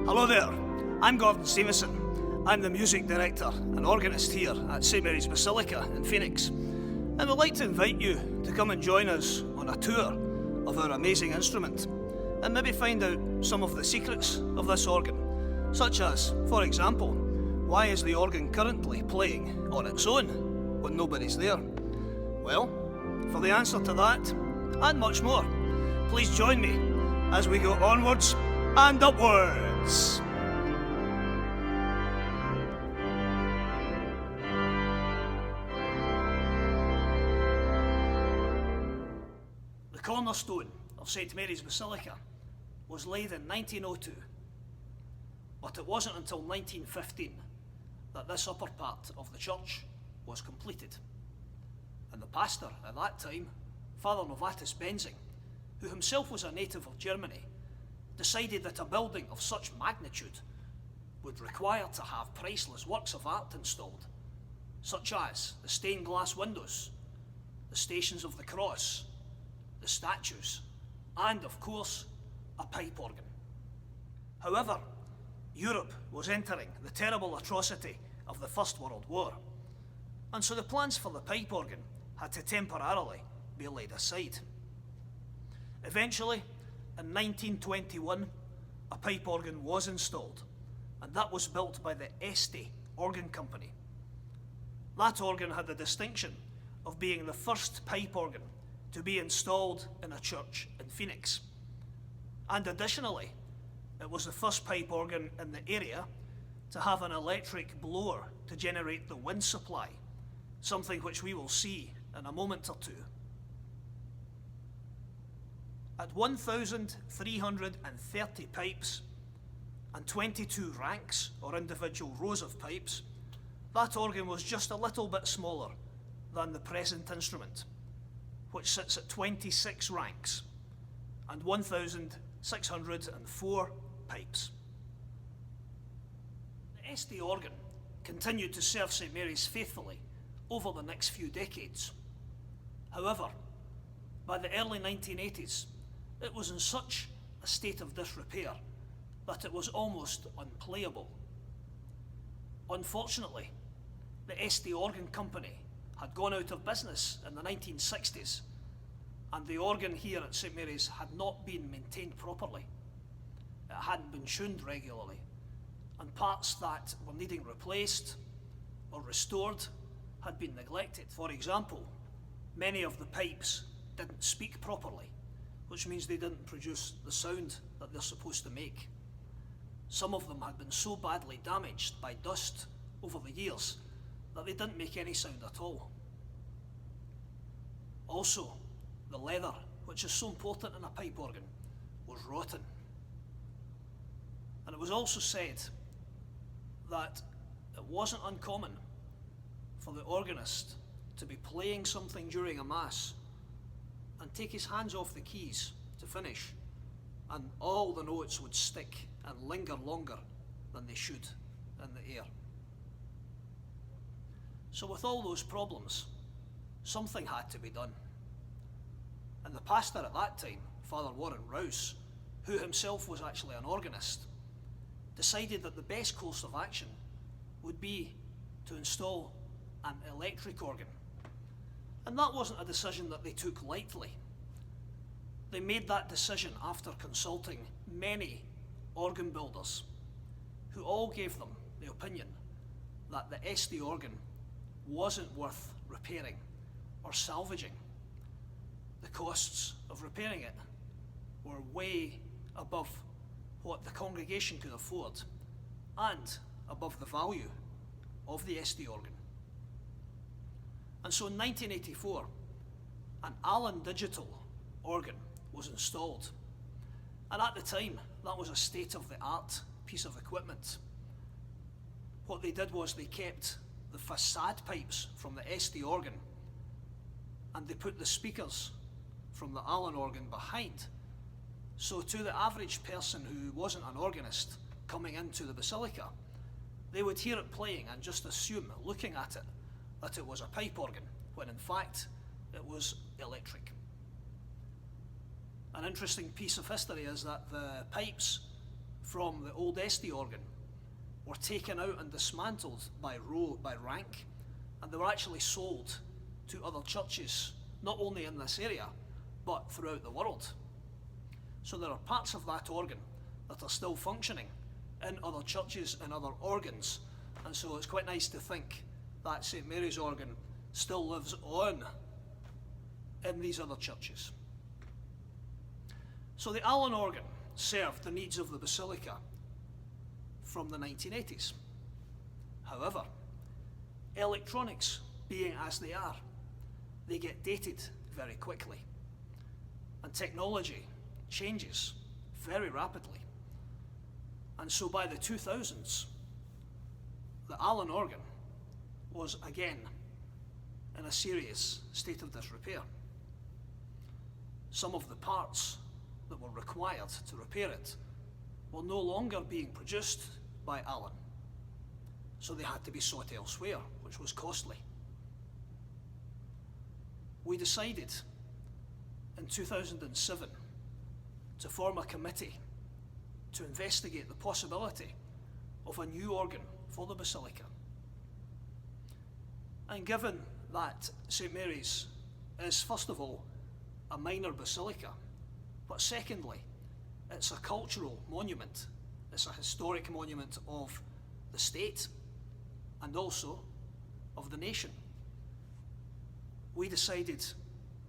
Hello there, I'm Gordon Stevenson. I'm the music director and organist here at St Mary's Basilica in Phoenix, and we'd like to invite you to come and join us on a tour of our amazing instrument and maybe find out some of the secrets of this organ, such as, for example, why is the organ currently playing on its own when nobody's there? Well, for the answer to that and much more, please join me as we go onwards and upwards. The cornerstone of St Mary's Basilica was laid in 1902, but it wasn't until 1915 that this upper part of the church was completed. And the pastor at that time, Father Novatus Benzing, who himself was a native of Germany, decided that a building of such magnitude would require to have priceless works of art installed, such as the stained glass windows, the Stations of the Cross, the statues, and of course, a pipe organ. However, Europe was entering the terrible atrocity of the First World War, and so the plans for the pipe organ had to temporarily be laid aside. Eventually, in 1921, a pipe organ was installed, and that was built by the Este Organ Company. That organ had the distinction of being the first pipe organ to be installed in a church in Phoenix. And additionally, it was the first pipe organ in the area to have an electric blower to generate the wind supply, something which we will see in a moment or two. At 1,330 pipes and 22 ranks, or individual rows of pipes, that organ was just a little bit smaller than the present instrument, which sits at 26 ranks and 1,604 pipes. The Este organ continued to serve St Mary's faithfully over the next few decades. However, by the early 1980s, it was in such a state of disrepair that it was almost unplayable. Unfortunately, the Este Organ Company had gone out of business in the 1960s, and the organ here at St Mary's had not been maintained properly. It hadn't been tuned regularly, and parts that were needing replaced or restored had been neglected. For example, many of the pipes didn't speak properly, which means they didn't produce the sound that they're supposed to make. Some of them had been so badly damaged by dust over the years that they didn't make any sound at all. Also, the leather, which is so important in a pipe organ, was rotten. And it was also said that it wasn't uncommon for the organist to be playing something during a mass and take his hands off the keys to finish, and all the notes would stick and linger longer than they should in the air. So with all those problems, something had to be done. And the pastor at that time, Father Warren Rouse, who himself was actually an organist, decided that the best course of action would be to install an electric organ. And that wasn't a decision that they took lightly. They made that decision after consulting many organ builders, who all gave them the opinion that the Este organ wasn't worth repairing or salvaging. The costs of repairing it were way above what the congregation could afford and above the value of the Este organ. And so in 1984, an Allen digital organ was installed. And at the time, that was a state-of-the-art piece of equipment. What they did was they kept the facade pipes from the Este organ, and they put the speakers from the Allen organ behind. So to the average person who wasn't an organist coming into the basilica, they would hear it playing and just assume, looking at it, that it was a pipe organ, when in fact it was electric. An interesting piece of history is that the pipes from the old Este organ were taken out and dismantled by rank, and they were actually sold to other churches, not only in this area, but throughout the world. So there are parts of that organ that are still functioning in other churches and other organs, and so it's quite nice to think that St. Mary's organ still lives on in these other churches. So the Allen organ served the needs of the Basilica from the 1980s. However, electronics being as they are, they get dated very quickly, and technology changes very rapidly. And so by the 2000s, the Allen organ was again in a serious state of disrepair. Some of the parts that were required to repair it were no longer being produced by Allen, so they had to be sought elsewhere, which was costly. We decided in 2007 to form a committee to investigate the possibility of a new organ for the Basilica. And given that St. Mary's is, first of all, a minor basilica, but secondly, it's a cultural monument, it's a historic monument of the state and also of the nation, we decided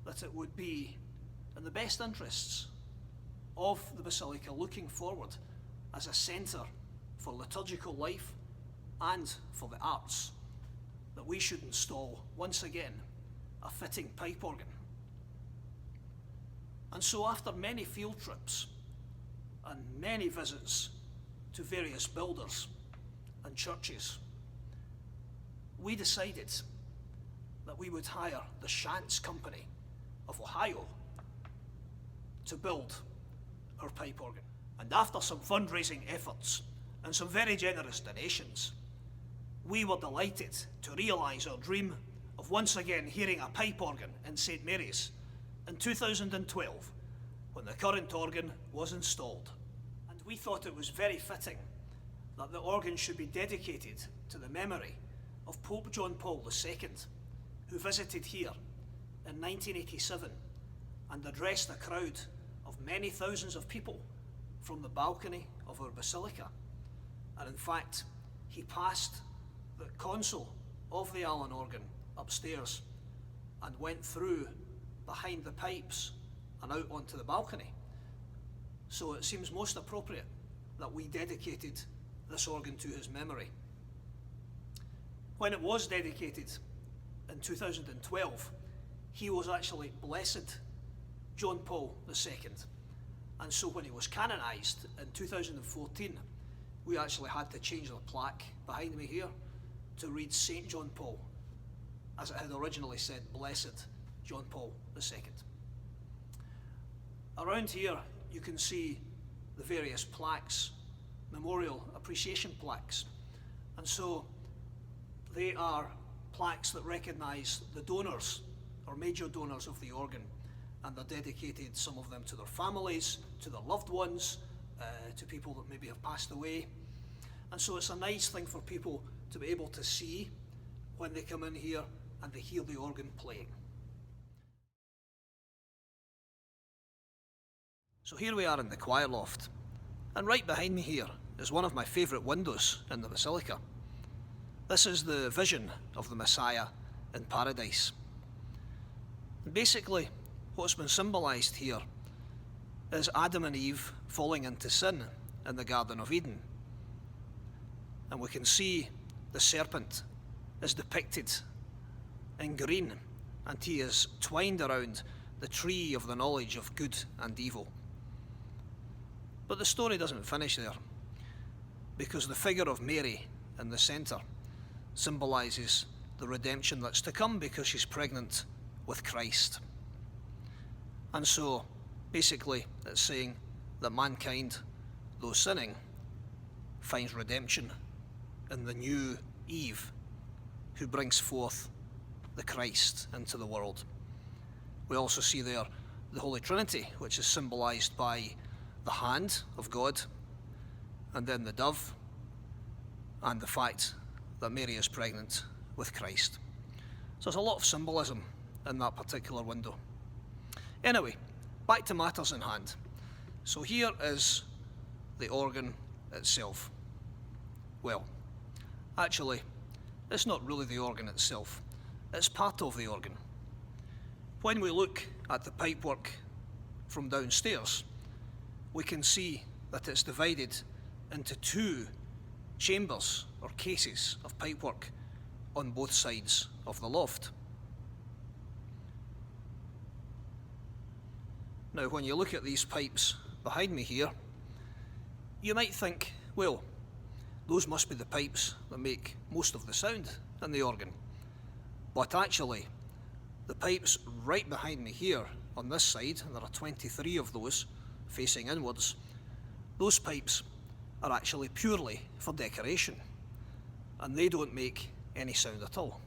that it would be in the best interests of the Basilica looking forward as a centre for liturgical life and for the arts that we should install once again a fitting pipe organ. And so after many field trips and many visits to various builders and churches, we decided that we would hire the Shantz Company of Ohio to build our pipe organ. And after some fundraising efforts and some very generous donations, we were delighted to realise our dream of once again hearing a pipe organ in St. Mary's in 2012, when the current organ was installed. And we thought it was very fitting that the organ should be dedicated to the memory of Pope John Paul II, who visited here in 1987 and addressed a crowd of many thousands of people from the balcony of our basilica. And in fact, he passed the console of the Allen organ upstairs and went through behind the pipes and out onto the balcony. So it seems most appropriate that we dedicated this organ to his memory. When it was dedicated in 2012, he was actually Blessed John Paul II. And so when he was canonised in 2014, we actually had to change the plaque behind me here to read St. John Paul, as it had originally said Blessed John Paul II. Around here you can see the various plaques, memorial appreciation plaques, and so they are plaques that recognise the donors or major donors of the organ, and they're dedicated, some of them to their families, to their loved ones, to people that maybe have passed away. And so it's a nice thing for people to be able to see when they come in here and they hear the organ playing. So here we are in the choir loft, and right behind me here is one of my favourite windows in the Basilica. This is the vision of the Messiah in paradise. And basically, what's been symbolised here is Adam and Eve falling into sin in the Garden of Eden. And we can see the serpent is depicted in green, and he is twined around the tree of the knowledge of good and evil. But the story doesn't finish there, because the figure of Mary in the centre symbolises the redemption that's to come, because she's pregnant with Christ. And so basically it's saying that mankind, though sinning, finds redemption in the new Eve who brings forth the Christ into the world. We also see there the Holy Trinity, which is symbolised by the hand of God, and then the dove, and the fact that Mary is pregnant with Christ. So there's a lot of symbolism in that particular window. Anyway, back to matters in hand. So here is the organ itself. Well, actually, it's not really the organ itself. It's part of the organ. When we look at the pipework from downstairs, we can see that it's divided into two chambers or cases of pipework on both sides of the loft. Now, when you look at these pipes behind me here, you might think, well, those must be the pipes that make most of the sound in the organ. But actually, the pipes right behind me here on this side, and there are 23 of those facing inwards, those pipes are actually purely for decoration, and they don't make any sound at all.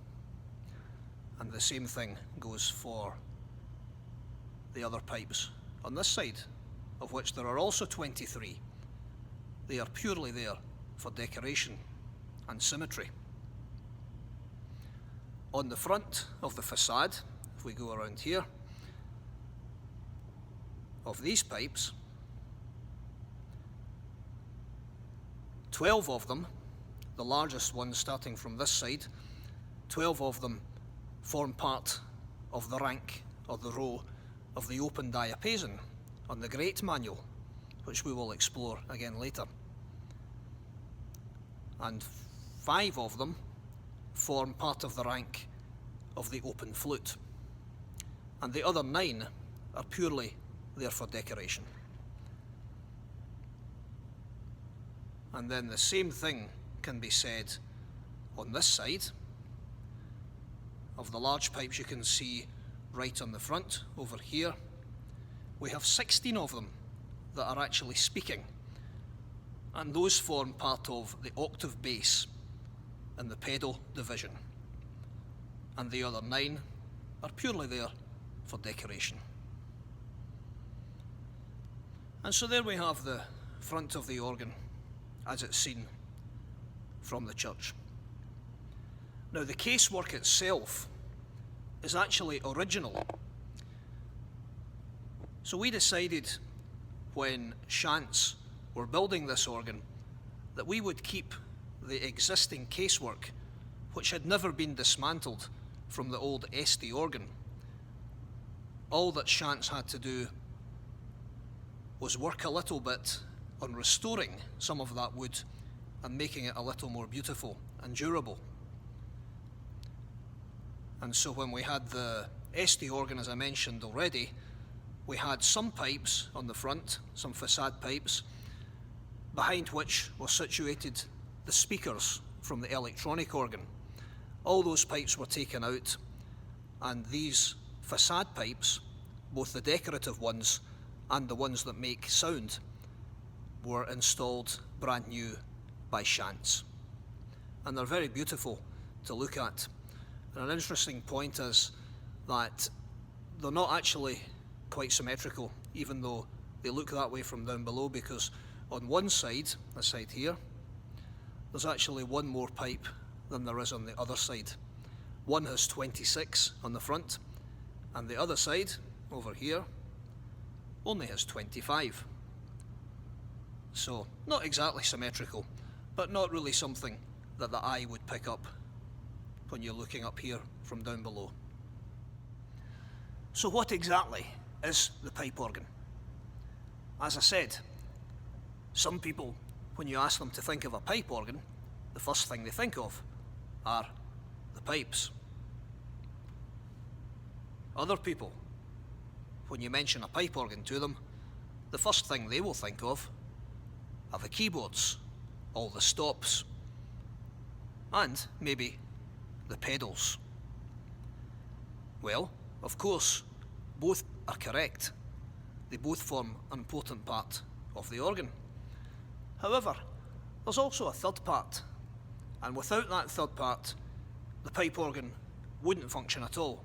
And the same thing goes for the other pipes on this side, of which there are also 23. They are purely there for decoration and symmetry. On the front of the facade, if we go around here, of these pipes, 12 of them, the largest ones starting from this side, 12 of them form part of the rank or the row of the open diapason on the Great Manual, which we will explore again later. And 5 of them form part of the rank of the open flute, and the other 9 are purely there for decoration. And then the same thing can be said on this side. Of the large pipes you can see right on the front over here, we have 16 of them that are actually speaking, and those form part of the octave bass in the pedal division, and the other 9 are purely there for decoration. And so there we have the front of the organ as it's seen from the church. Now, the casework itself is actually original. So we decided when Shants were building this organ that we would keep the existing casework, which had never been dismantled from the old Este organ. All that Shants had to do was work a little bit on restoring some of that wood and making it a little more beautiful and durable. And so when we had the Este organ, as I mentioned already, we had some pipes on the front, some facade pipes, behind which were situated the speakers from the electronic organ. All those pipes were taken out, and these facade pipes, both the decorative ones and the ones that make sound, were installed brand new by Shants. And they're very beautiful to look at. And an interesting point is that they're not actually quite symmetrical, even though they look that way from down below, because on one side, the side here, there's actually one more pipe than there is on the other side. One has 26 on the front, and the other side, over here, only has 25. So, not exactly symmetrical, but not really something that the eye would pick up when you're looking up here from down below. So what exactly is the pipe organ? As I said, some people, when you ask them to think of a pipe organ, the first thing they think of are the pipes. Other people, when you mention a pipe organ to them, the first thing they will think of are the keyboards, all the stops, and maybe the pedals. Well, of course, both are correct. They both form an important part of the organ. However, there's also a third part, and without that third part, the pipe organ wouldn't function at all.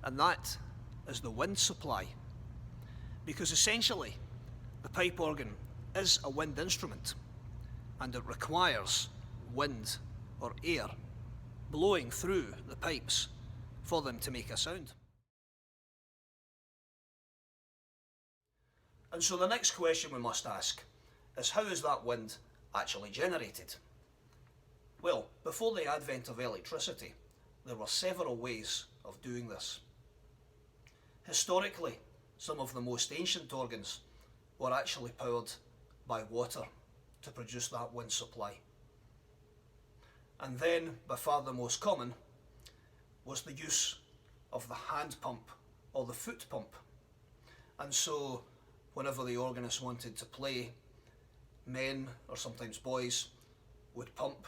And that is the wind supply. Because essentially, the pipe organ is a wind instrument, and it requires wind or air blowing through the pipes for them to make a sound. And so the next question we must ask is, how is that wind actually generated? Well, before the advent of electricity, there were several ways of doing this. Historically, some of the most ancient organs were actually powered by water to produce that wind supply. And then, by far the most common, was the use of the hand pump or the foot pump. And so, whenever the organist wanted to play, men, or sometimes boys, would pump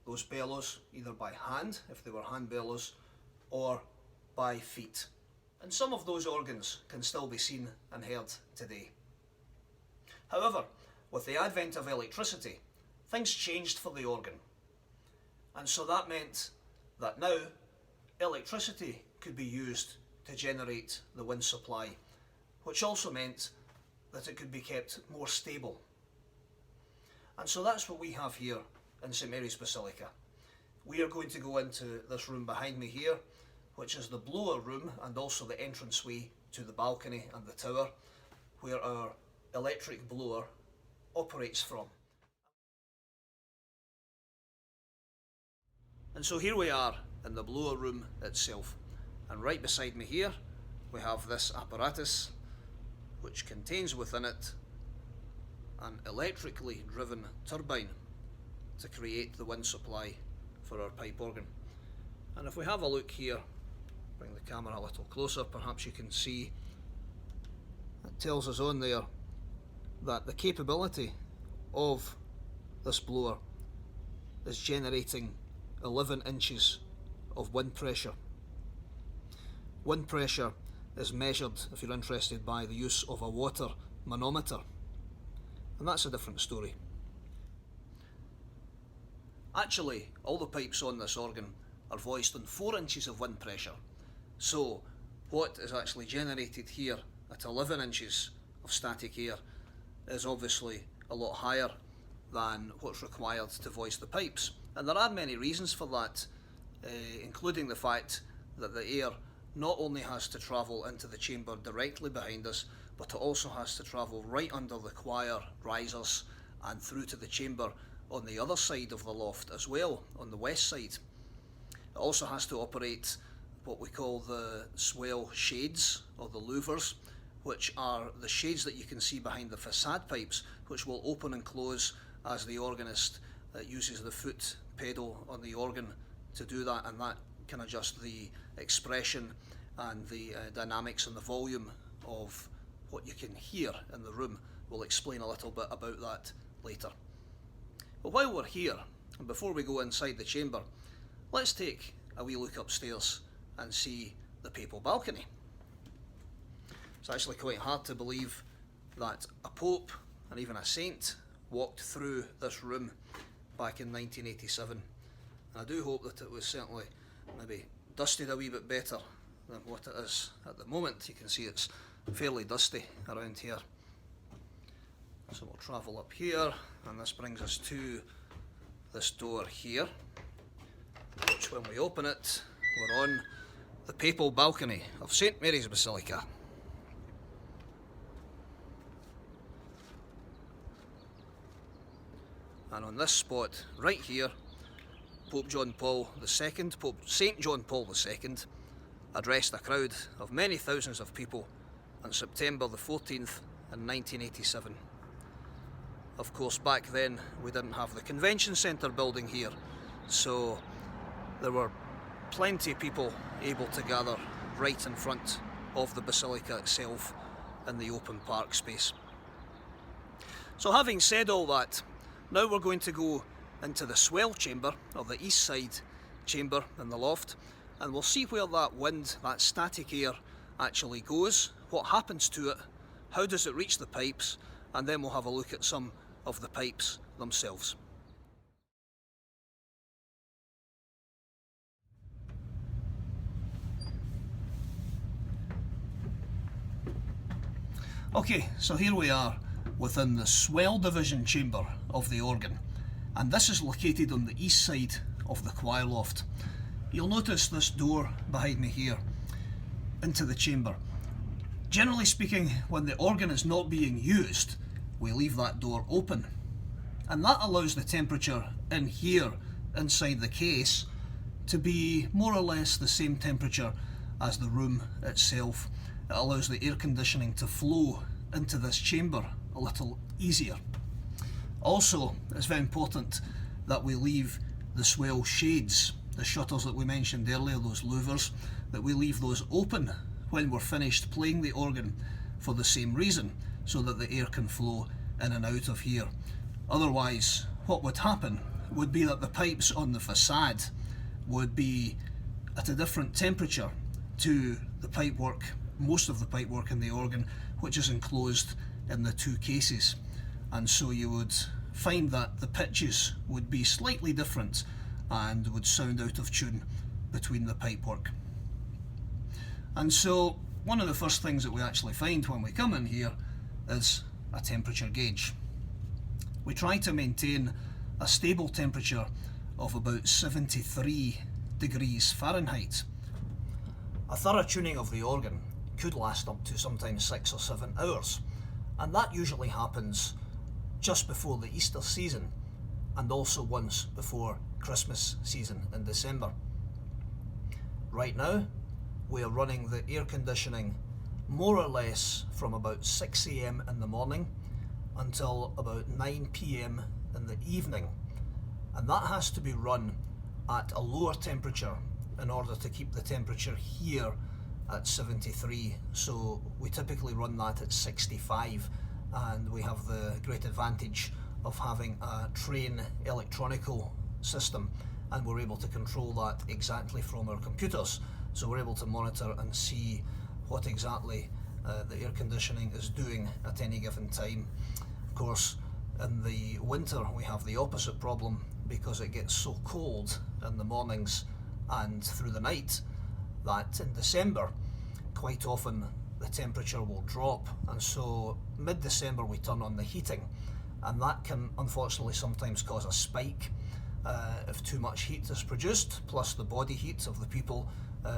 those bellows either by hand, if they were hand bellows, or by feet. And some of those organs can still be seen and heard today. However, with the advent of electricity, things changed for the organ. And so that meant that now electricity could be used to generate the wind supply, which also meant that it could be kept more stable. And so that's what we have here in St Mary's Basilica. We are going to go into this room behind me here, which is the blower room and also the entranceway to the balcony and the tower, where our electric blower operates from. And so here we are in the blower room itself, and right beside me here we have this apparatus which contains within it an electrically driven turbine to create the wind supply for our pipe organ. And if we have a look here, bring the camera a little closer, perhaps you can see it tells us on there that the capability of this blower is generating 11 inches of wind pressure. Wind pressure is measured, if you're interested, by the use of a water manometer, and that's a different story. Actually, all the pipes on this organ are voiced on 4 inches of wind pressure, so what is actually generated here at 11 inches of static air is obviously a lot higher than what's required to voice the pipes. And there are many reasons for that, including the fact that the air not only has to travel into the chamber directly behind us, but it also has to travel right under the choir risers and through to the chamber on the other side of the loft as well, on the west side. It also has to operate what we call the swell shades, or the louvers, which are the shades that you can see behind the facade pipes, which will open and close as the organist uses the foot pedal on the organ to do that, and that can adjust the expression and the dynamics and the volume of what you can hear in the room. We'll explain a little bit about that later. But while we're here, and before we go inside the chamber, let's take a wee look upstairs and see the papal balcony. It's actually quite hard to believe that a pope and even a saint walked through this room back in 1987. And I do hope that it was certainly maybe dusted a wee bit better than what it is at the moment. You can see it's fairly dusty around here. So we'll travel up here, and this brings us to this door here, which when we open it, we're on the papal balcony of St Mary's Basilica. And on this spot right here, Pope John Paul II, St John Paul II, addressed a crowd of many thousands of people on September the 14th in 1987. Of course, back then we didn't have the convention centre building here, so there were plenty of people able to gather right in front of the basilica itself in the open park space. So having said all that, now we're going to go into the swell chamber, or the east side chamber in the loft, and we'll see where that wind, that static air, actually goes, what happens to it, how does it reach the pipes, and then we'll have a look at some of the pipes themselves. Okay, so here we are within the swell division chamber of the organ, and this is located on the east side of the choir loft. You'll notice this door behind me here into the chamber. Generally speaking, when the organ is not being used, we leave that door open, and that allows the temperature in here inside the case to be more or less the same temperature as the room itself. It allows the air conditioning to flow into this chamber a little easier. Also, it's very important that we leave the swell shades, the shutters that we mentioned earlier, those louvers, that we leave those open when we're finished playing the organ for the same reason, so that the air can flow in and out of here. Otherwise, what would happen would be that the pipes on the facade would be at a different temperature to the pipework, most of the pipework in the organ, which is enclosed in the two cases. And so you would find that the pitches would be slightly different and would sound out of tune between the pipework. And so one of the first things that we actually find when we come in here is a temperature gauge. We try to maintain a stable temperature of about 73 degrees Fahrenheit. A thorough tuning of the organ could last up to sometimes 6 or 7 hours, and that usually happens just before the Easter season and also once before Christmas season in December. Right now we are running the air conditioning more or less from about 6 AM in the morning until about 9 PM in the evening, and that has to be run at a lower temperature in order to keep the temperature here at 73. So we typically run that at 65, and we have the great advantage of having a train electronical system, and we're able to control that exactly from our computers. So we're able to monitor and see what exactly the air conditioning is doing at any given time. Of course, in the winter we have the opposite problem, because it gets so cold in the mornings and through the night that in December quite often the temperature will drop, and so mid-December we turn on the heating, and that can unfortunately sometimes cause a spike if too much heat is produced, plus the body heat of the people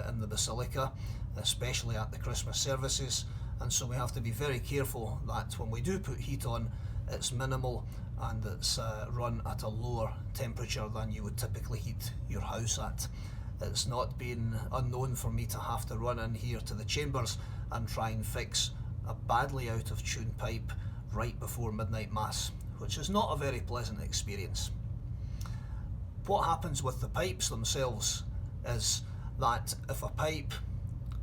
in the Basilica, especially at the Christmas services. And so we have to be very careful that when we do put heat on, it's minimal and it's run at a lower temperature than you would typically heat your house at. It's not been unknown for me to have to run in here to the chambers and try and fix a badly out of tune pipe right before midnight mass, which is not a very pleasant experience. What happens with the pipes themselves is that if a pipe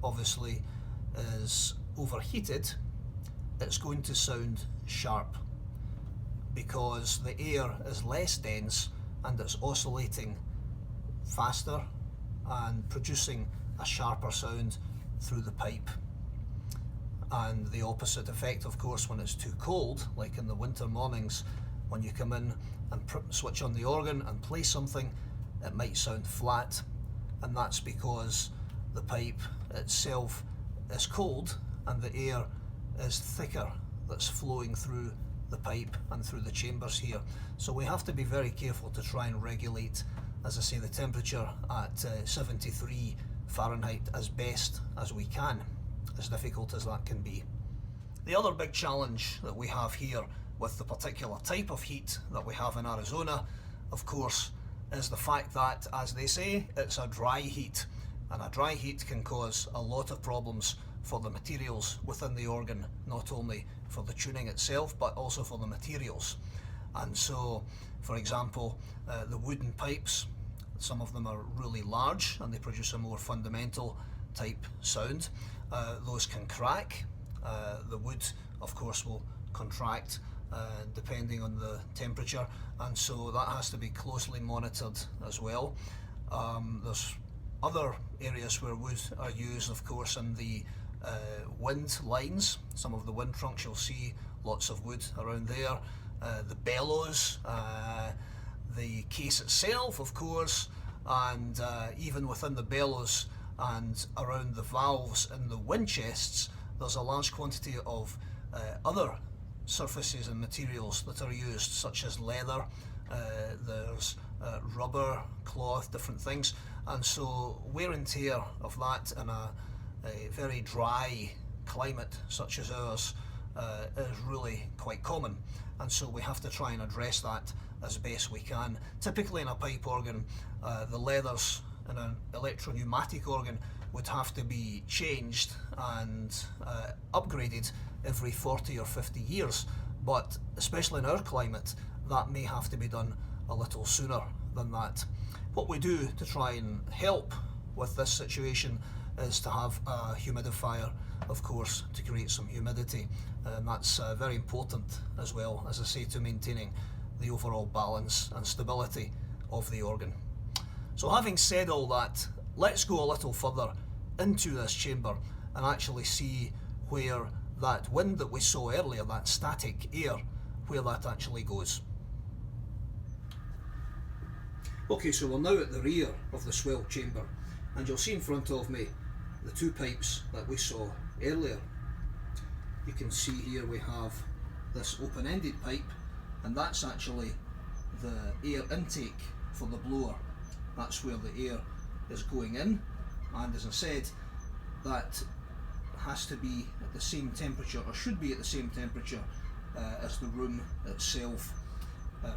obviously is overheated, it's going to sound sharp because the air is less dense and it's oscillating faster and producing a sharper sound through the pipe. And the opposite effect, of course, when it's too cold, like in the winter mornings, when you come in and switch on the organ and play something, it might sound flat, and that's because the pipe itself is cold and the air is thicker that's flowing through the pipe and through the chambers here. So we have to be very careful to try and regulate, as I say, the temperature at 73 Fahrenheit as best as we can, as difficult as that can be. The other big challenge that we have here with the particular type of heat that we have in Arizona, of course, is the fact that, as they say, it's a dry heat, and a dry heat can cause a lot of problems for the materials within the organ, not only for the tuning itself but also for the materials. And so, for example, the wooden pipes, some of them are really large and they produce a more fundamental type sound. Those can crack. The wood, of course, will contract depending on the temperature, and so that has to be closely monitored as well. There's other areas where wood are used, of course, in the wind lines. Some of the wind trunks, you'll see lots of wood around there. The bellows, the case itself, of course, and even within the bellows and around the valves in the wind chests, there's a large quantity of other surfaces and materials that are used, such as leather, there's rubber, cloth, different things, and so wear and tear of that in a very dry climate such as ours is really quite common, and so we have to try and address that as best we can. Typically in a pipe organ, the leathers in an electro-pneumatic organ would have to be changed and upgraded every 40 or 50 years, but especially in our climate that may have to be done a little sooner than that. What we do to try and help with this situation is to have a humidifier, of course, to create some humidity, and that's very important as well, as I say, to maintaining the overall balance and stability of the organ. So having said all that, let's go a little further into this chamber and actually see where that wind that we saw earlier, that static air, where that actually goes. Okay, so we're now at the rear of the swell chamber, and you'll see in front of me the two pipes that we saw earlier. You can see here we have this open-ended pipe, and that's actually the air intake for the blower. That's where the air is going in, and as I said, that has to be at the same temperature, or should be at the same temperature as the room itself,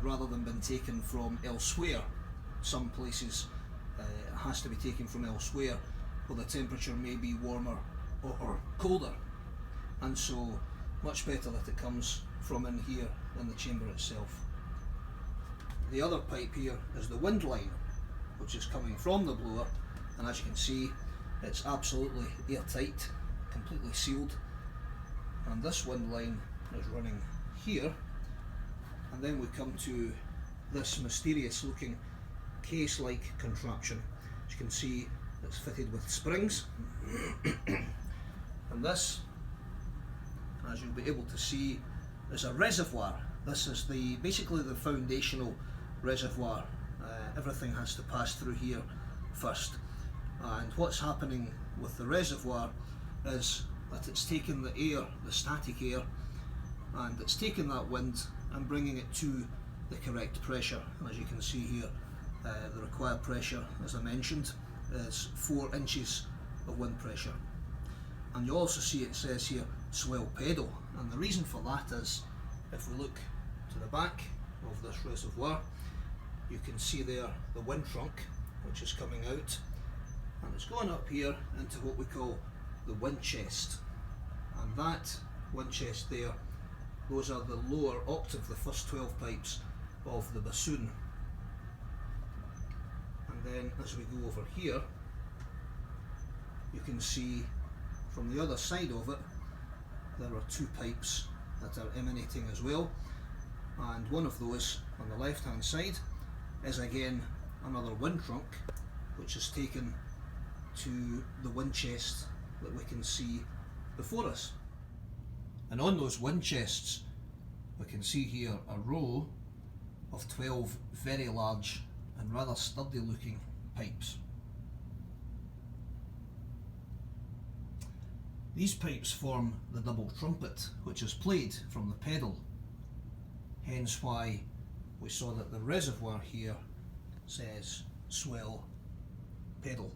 rather than being taken from elsewhere. Some places it has to be taken from elsewhere where the temperature may be warmer or colder, and so much better that it comes from in here in the chamber itself. The other pipe here is the wind line, which is coming from the blower, and as you can see, it's absolutely airtight, completely sealed, and this wind line is running here, and then we come to this mysterious looking case-like contraption. As you can see, it's fitted with springs, and this, as you'll be able to see, is a reservoir. This is basically the foundational reservoir. Everything has to pass through here first, and what's happening with the reservoir is that it's taking the air, the static air, and it's taking that wind and bringing it to the correct pressure. And as you can see here, the required pressure, as I mentioned, is 4 inches of wind pressure. And you also see it says here swell pedal, and the reason for that is, if we look to the back of this reservoir, you can see there the wind trunk, which is coming out, and it's going up here into what we call the wind chest, and that wind chest there, those are the lower octave, the first 12 pipes of the bassoon. And then as we go over here, you can see from the other side of it there are 2 pipes that are emanating as well, and one of those on the left hand side is again another wind trunk, which is taken to the wind chest that we can see before us. And on those wind chests we can see here a row of 12 very large and rather sturdy looking pipes. These pipes form the double trumpet, which is played from the pedal, hence why we saw that the reservoir here says swell pedal.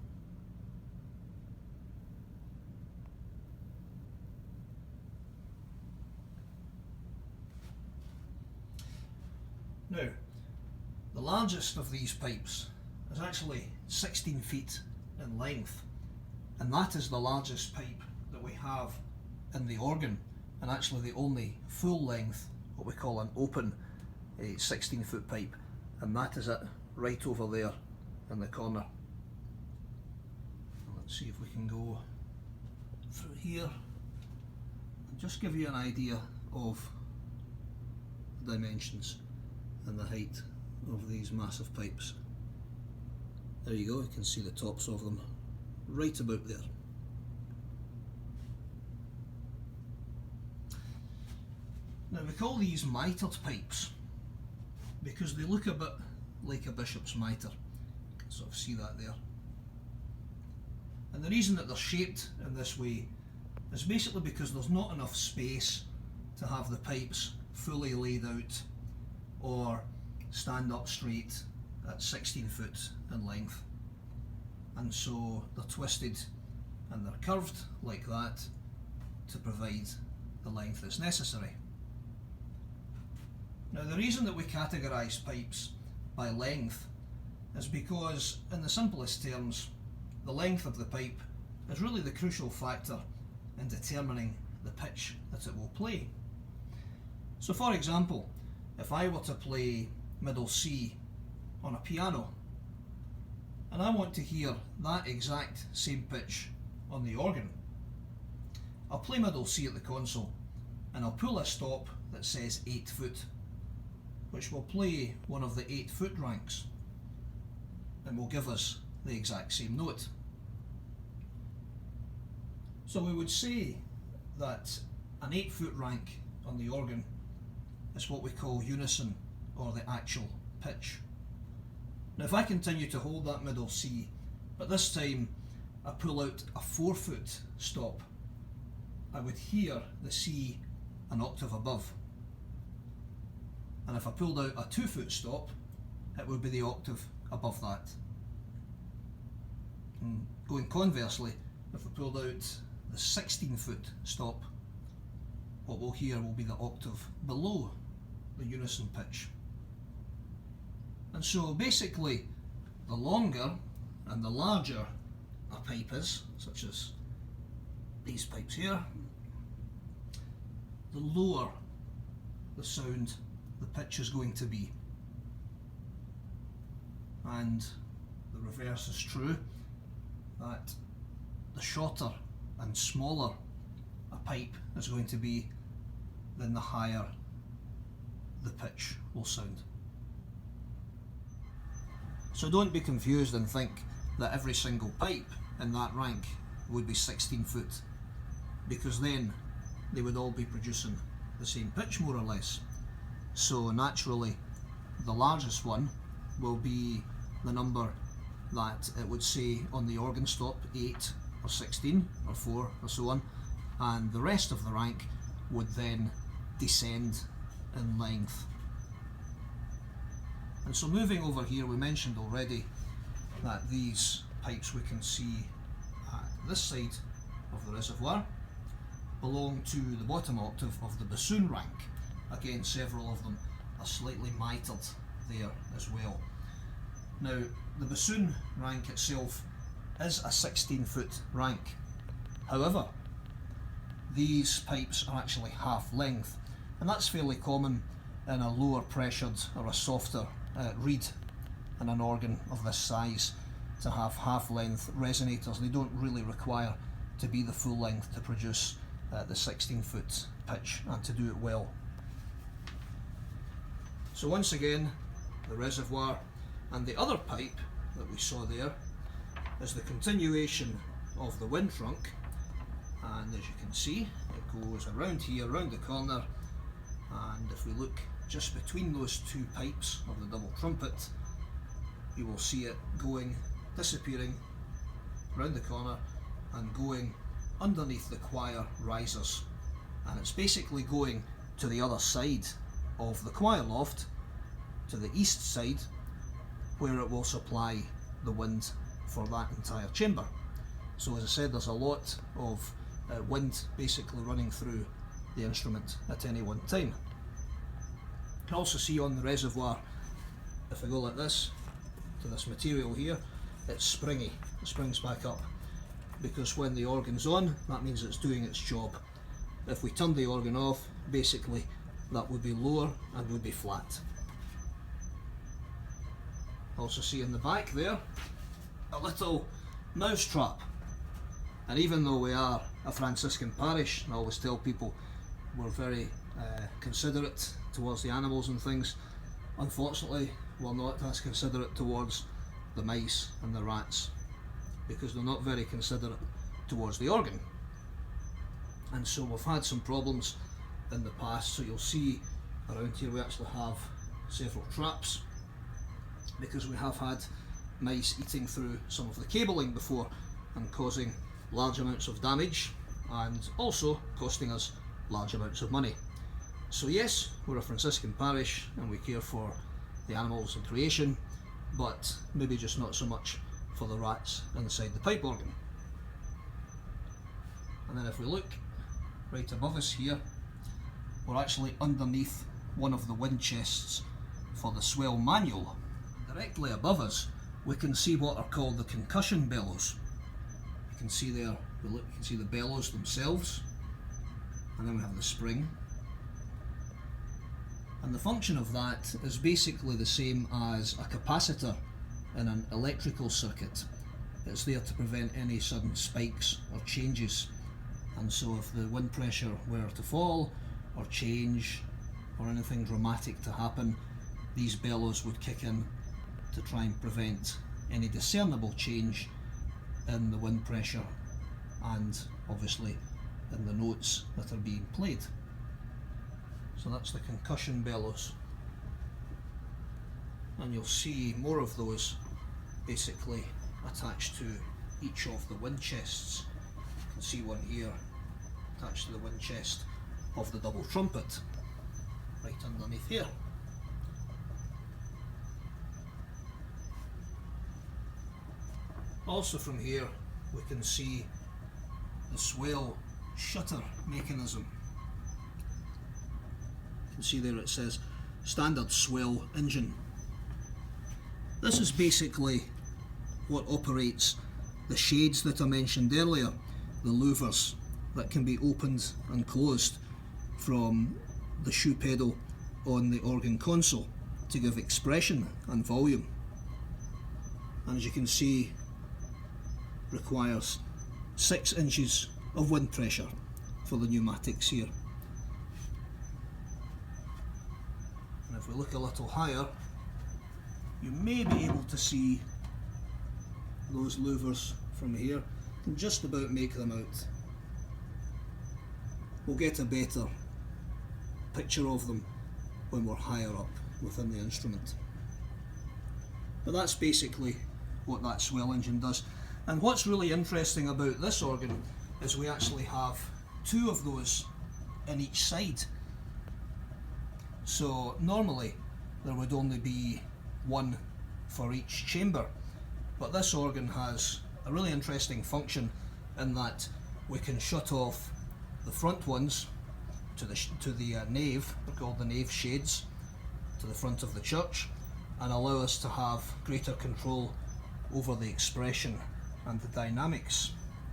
Now, the largest of these pipes is actually 16 feet in length, and that is the largest pipe that we have in the organ, and actually the only full length, what we call an open 16-foot pipe, and that is it right over there in the corner. Let's see if we can go through here and just give you an idea of the dimensions and the height of these massive pipes. There you go, you can see the tops of them right about there. Now we call these mitred pipes because they look a bit like a bishop's mitre. You can sort of see that there. And the reason that they're shaped in this way is basically because there's not enough space to have the pipes fully laid out or stand up straight at 16 foot in length, and so they're twisted and they're curved like that to provide the length that's necessary. Now, the reason that we categorise pipes by length is because, in the simplest terms, the length of the pipe is really the crucial factor in determining the pitch that it will play. So, for example, if I were to play middle C on a piano and I want to hear that exact same pitch on the organ, I'll play middle C at the console and I'll pull a stop that says 8 foot, which will play one of the 8 foot ranks and will give us the exact same note. So we would say that an 8 foot rank on the organ is what we call unison, or the actual pitch. Now, if I continue to hold that middle C, but this time I pull out a 4 foot stop, I would hear the C an octave above. And if I pulled out a 2 foot stop, it would be the octave above that. And going conversely, if I pulled out the 16 foot stop, what we'll hear will be the octave below the unison pitch. And so basically, the longer and the larger a pipe is, such as these pipes here, the lower the sound the pitch is going to be. And the reverse is true, that the shorter and smaller a pipe is going to be, then the higher the pitch will sound. So don't be confused and think that every single pipe in that rank would be 16 foot, because then they would all be producing the same pitch more or less. So naturally the largest one will be the number that it would say on the organ stop, 8 or 16 or 4 or so on, and the rest of the rank would then descend in length. And so moving over here, we mentioned already that these pipes we can see at this side of the reservoir belong to the bottom octave of the bassoon rank. Again, several of them are slightly mitered there as well. Now, the bassoon rank itself is a 16 foot rank. However, these pipes are actually half length, and that's fairly common in a lower pressured or a softer reed in an organ of this size, to have half length resonators. They don't really require to be the full length to produce the 16 foot pitch and to do it well. So once again, the reservoir and the other pipe that we saw there is the continuation of the wind trunk, and as you can see, it goes around here, around the corner, and if we look just between those two pipes of the double trumpet, you will see it going, disappearing round the corner and going underneath the choir risers, and it's basically going to the other side of the choir loft, to the east side, where it will supply the wind for that entire chamber. So as I said, there's a lot of wind basically running through the instrument at any one time. You can also see on the reservoir, if I go like this to this material here, it's springy. It springs back up, because when the organ's on, that means it's doing its job. If we turn the organ off, basically that would be lower and would be flat. Also see in the back there a little mouse trap, and even though we are a Franciscan parish, and I always tell people we're very considerate towards the animals and things, unfortunately we're not as considerate towards the mice and the rats, because they're not very considerate towards the organ. And so we've had some problems in the past. So you'll see around here we actually have several traps, because we have had mice eating through some of the cabling before and causing large amounts of damage, and also costing us large amounts of money. So yes, we're a Franciscan parish and we care for the animals and creation, but maybe just not so much for the rats inside the pipe organ. And then if we look right above us here, we're actually underneath one of the wind chests for the swell manual. Directly above us we can see what are called the concussion bellows. You can see there, you can see the bellows themselves, and then we have the spring. And the function of that is basically the same as a capacitor in an electrical circuit. It's there to prevent any sudden spikes or changes. And so if the wind pressure were to fall or change or anything dramatic to happen, these bellows would kick in to try and prevent any discernible change in the wind pressure and obviously in the notes that are being played. So that's the concussion bellows, and you'll see more of those basically attached to each of the wind chests. You can see one here attached to the wind chest of the double trumpet right underneath here. Also from here we can see the swell shutter mechanism. You can see there it says standard swell engine. This is basically what operates the shades that I mentioned earlier, the louvers that can be opened and closed from the shoe pedal on the organ console to give expression and volume. And as you can see, requires 6 inches of wind pressure for the pneumatics here. And if we look a little higher, you may be able to see those louvers from here. You can just about make them out. We'll get a better picture of them when we're higher up within the instrument. But that's basically what that swell engine does. And what's really interesting about this organ is we actually have 2 of those in each side. So normally there would only be 1 for each chamber, but this organ has a really interesting function in that we can shut off the front ones to the nave, they're called the nave shades, to the front of the church, and allow us to have greater control over the expression and the dynamics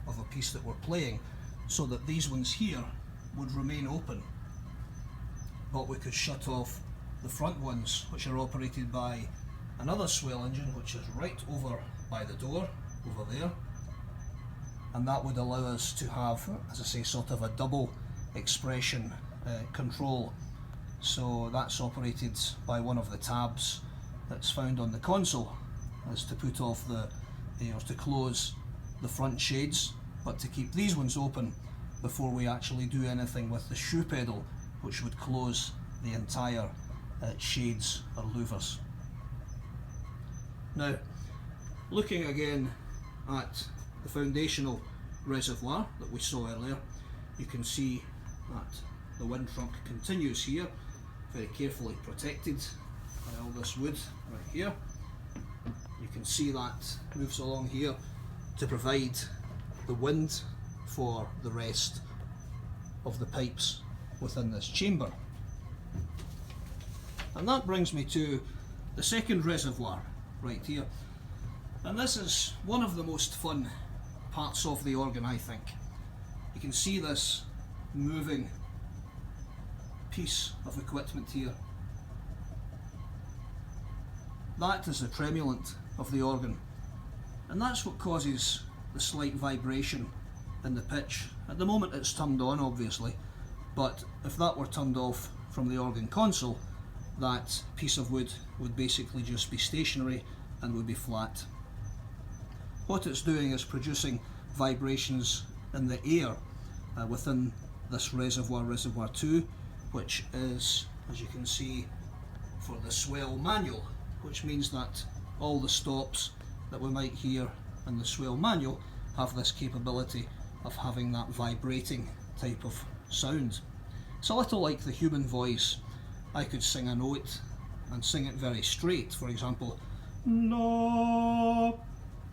of a piece that we're playing, so that these ones here would remain open, but we could shut off the front ones, which are operated by another swell engine which is right over by the door over there, and that would allow us to have, as I say, sort of a double expression control. So that's operated by one of the tabs that's found on the console, as to put off to close the front shades, but to keep these ones open before we actually do anything with the shoe pedal, which would close the entire shades or louvers. Now, looking again at the foundational reservoir that we saw earlier, you can see that the wind trunk continues here, very carefully protected by all this wood right here. You can see that moves along here to provide the wind for the rest of the pipes within this chamber. And that brings me to the second reservoir right here. And this is one of the most fun parts of the organ, I think. You can see this moving piece of equipment here. That is the tremulant of the organ, and that's what causes the slight vibration in the pitch. At the moment it's turned on, obviously, but if that were turned off from the organ console, that piece of wood would basically just be stationary and would be flat. What it's doing is producing vibrations in the air within this reservoir, reservoir 2, which is, as you can see, for the swell manual, which means that all the stops that we might hear in the swell manual have this capability of having that vibrating type of sound. It's a little like the human voice. I could sing a note and sing it very straight, for example, no,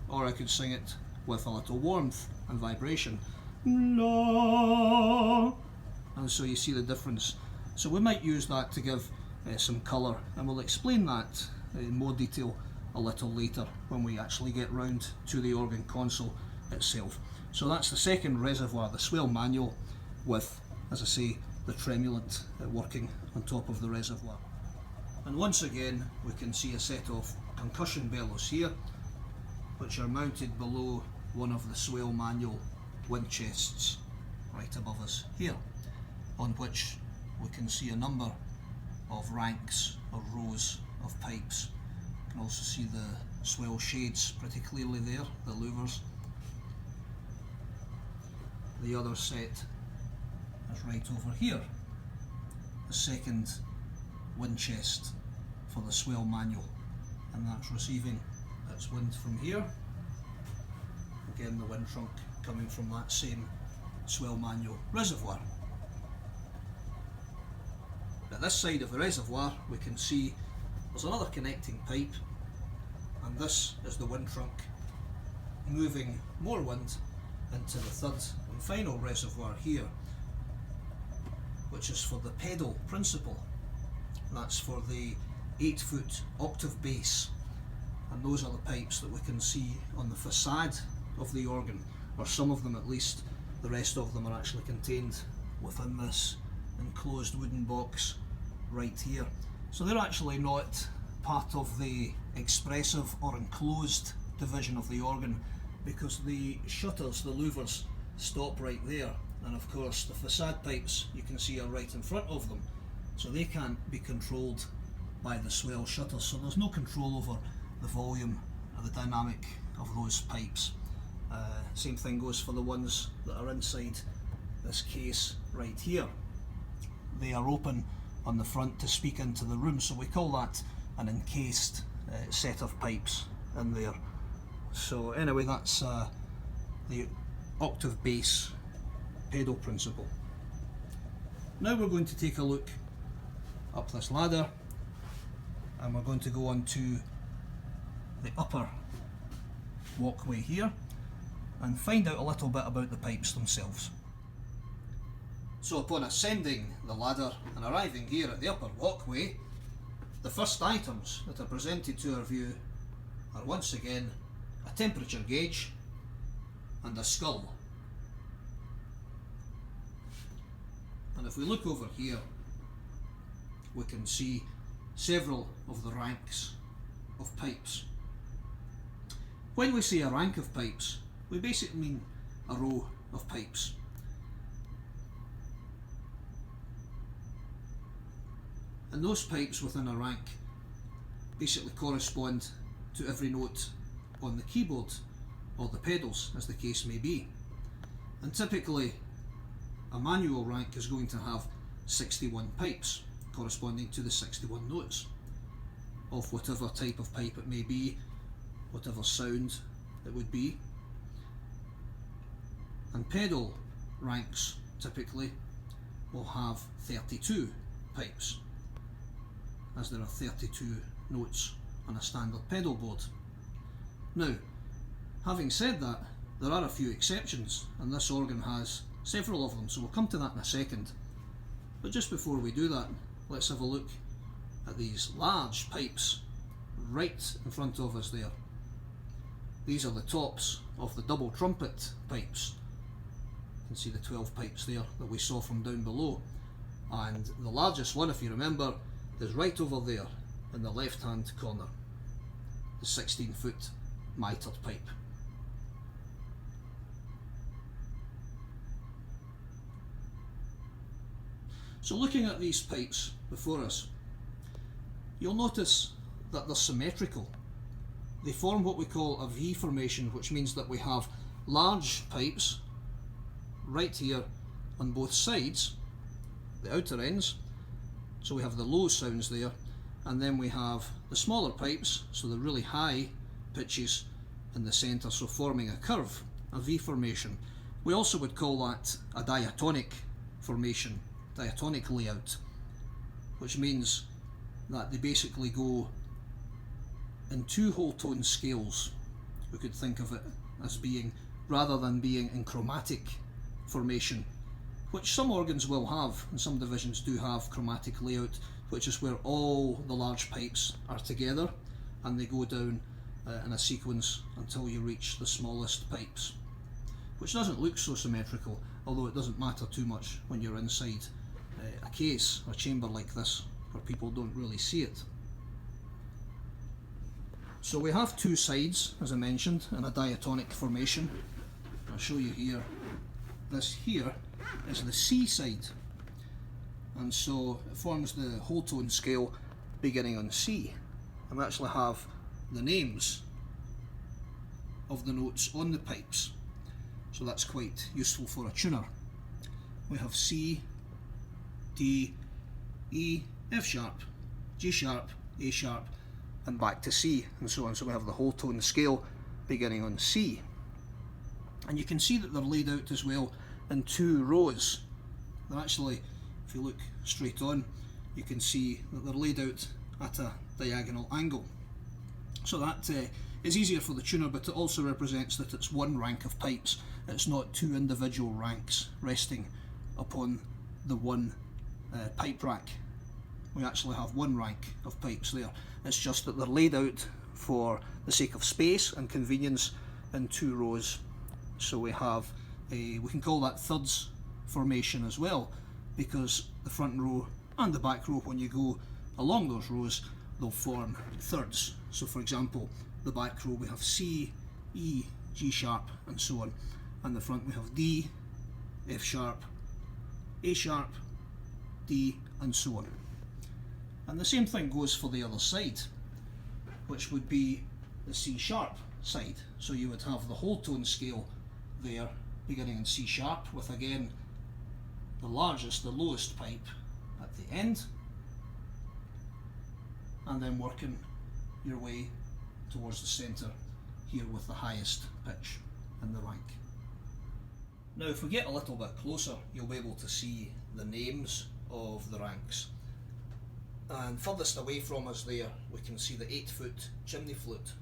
or I could sing it with a little warmth and vibration, no, and so you see the difference. So we might use that to give some colour, and we'll explain that in more detail a little later when we actually get round to the organ console itself. So that's the second reservoir, the swell manual, with, as I say, the tremulant working on top of the reservoir. And once again we can see a set of concussion bellows here, which are mounted below one of the swell manual wind chests right above us here, on which we can see a number of ranks or rows of pipes. You can also see the swell shades pretty clearly there, the louvers. The other set is right over here, the second wind chest for the swell manual, and that's receiving its wind from here. Again, the wind trunk coming from that same swell manual reservoir. At this side of the reservoir we can see there's another connecting pipe, and this is the wind trunk moving more wind into the third and final reservoir here, which is for the pedal principle. That's for the 8-foot octave bass, and those are the pipes that we can see on the facade of the organ, or some of them at least. The rest of them are actually contained within this enclosed wooden box right here. So they're actually not part of the expressive or enclosed division of the organ, because the shutters, the louvers, stop right there, and of course the facade pipes you can see are right in front of them, so they can't be controlled by the swell shutters, so there's no control over the volume or the dynamic of those pipes. Same thing goes for the ones that are inside this case right here. They are open on the front to speak into the room, so we call that an encased set of pipes in there. So anyway, that's the octave bass pedal principle. Now we're going to take a look up this ladder, and we're going to go on to the upper walkway here and find out a little bit about the pipes themselves. So upon ascending the ladder and arriving here at the upper walkway, the first items that are presented to our view are once again a temperature gauge and a skull. And if we look over here, we can see several of the ranks of pipes. When we say a rank of pipes, we basically mean a row of pipes. And those pipes within a rank basically correspond to every note on the keyboard or the pedals, as the case may be. And typically a manual rank is going to have 61 pipes corresponding to the 61 notes of whatever type of pipe it may be, whatever sound it would be. And pedal ranks typically will have 32 pipes, as there are 32 notes on a standard pedal board. Now, having said that, there are a few exceptions, and this organ has several of them, so we'll come to that in a second. But just before we do that, let's have a look at these large pipes right in front of us there. These are the tops of the double trumpet pipes. You can see the 12 pipes there that we saw from down below, and the largest one, if you remember, is right over there in the left hand corner, the 16-foot mitred pipe. So looking at these pipes before us, you'll notice that they're symmetrical. They form what we call a V formation, which means that we have large pipes right here on both sides, the outer ends, so we have the low sounds there, and then we have the smaller pipes, so the really high pitches in the centre, so forming a curve, a V formation. We also would call that a diatonic formation, diatonic layout, which means that they basically go in two whole tone scales. We could think of it as being, rather than being in chromatic formation, which some organs will have, and some divisions do have chromatic layout, which is where all the large pipes are together and they go down in a sequence until you reach the smallest pipes, which doesn't look so symmetrical, although it doesn't matter too much when you're inside a case or chamber like this where people don't really see it. So we have two sides, as I mentioned, in a diatonic formation. I'll show you here. This here is the C side, and so it forms the whole tone scale beginning on C, and we actually have the names of the notes on the pipes, so that's quite useful for a tuner. We have C, D, E, F sharp, G sharp, A sharp, and back to C, and so on. So we have the whole tone scale beginning on C. And you can see that they're laid out as well in two rows. They're actually, if you look straight on, you can see that they're laid out at a diagonal angle. So that is easier for the tuner, but it also represents that it's one rank of pipes. It's not two individual ranks resting upon the one pipe rack. We actually have one rank of pipes there. It's just that they're laid out for the sake of space and convenience in two rows. So we have we can call that thirds formation as well, because the front row and the back row, when you go along those rows, they'll form thirds. So for example, the back row we have C, E, G sharp, and so on, and the front we have D, F sharp, A sharp, D, and so on. And the same thing goes for the other side, which would be the C sharp side. So you would have the whole tone scale there beginning in C sharp, with again the largest, the lowest pipe at the end, and then working your way towards the centre here with the highest pitch in the rank. Now if we get a little bit closer, you'll be able to see the names of the ranks. And furthest away from us there, we can see the 8-foot chimney flute.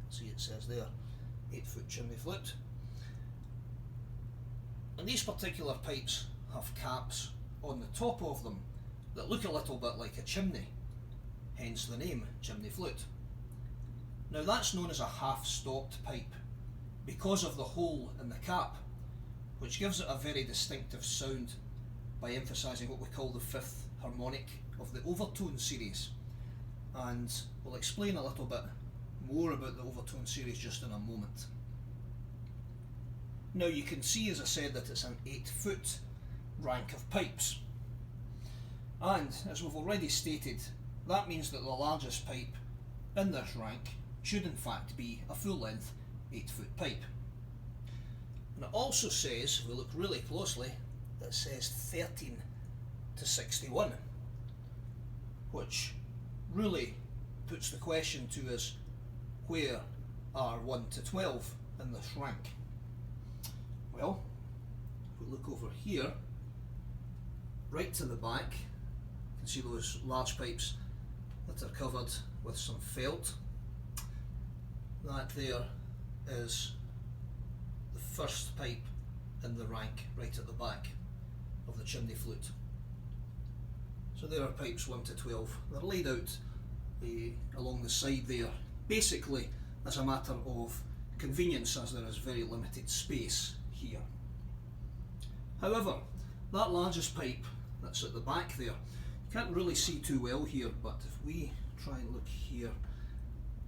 See, it says there, 8-foot chimney flute. And these particular pipes have caps on the top of them that look a little bit like a chimney, hence the name chimney flute. Now that's known as a half-stopped pipe because of the hole in the cap, which gives it a very distinctive sound by emphasising what we call the fifth harmonic of the overtone series. And we'll explain a little bit more about the overtone series just in a moment. Now you can see, as I said, that it's an 8-foot rank of pipes, and as we've already stated, that means that the largest pipe in this rank should in fact be a full length 8-foot pipe. And it also says, if we look really closely, it says 13 to 61, which really puts the question to us, where are 1 to 12 in this rank? Well, if we look over here, right to the back, you can see those large pipes that are covered with some felt. That there is the first pipe in the rank right at the back of the chimney flute. So there are pipes 1 to 12. They're laid out along the side there, basically as a matter of convenience, as there is very limited space here. However, that largest pipe that's at the back there, you can't really see too well here, but if we try and look here,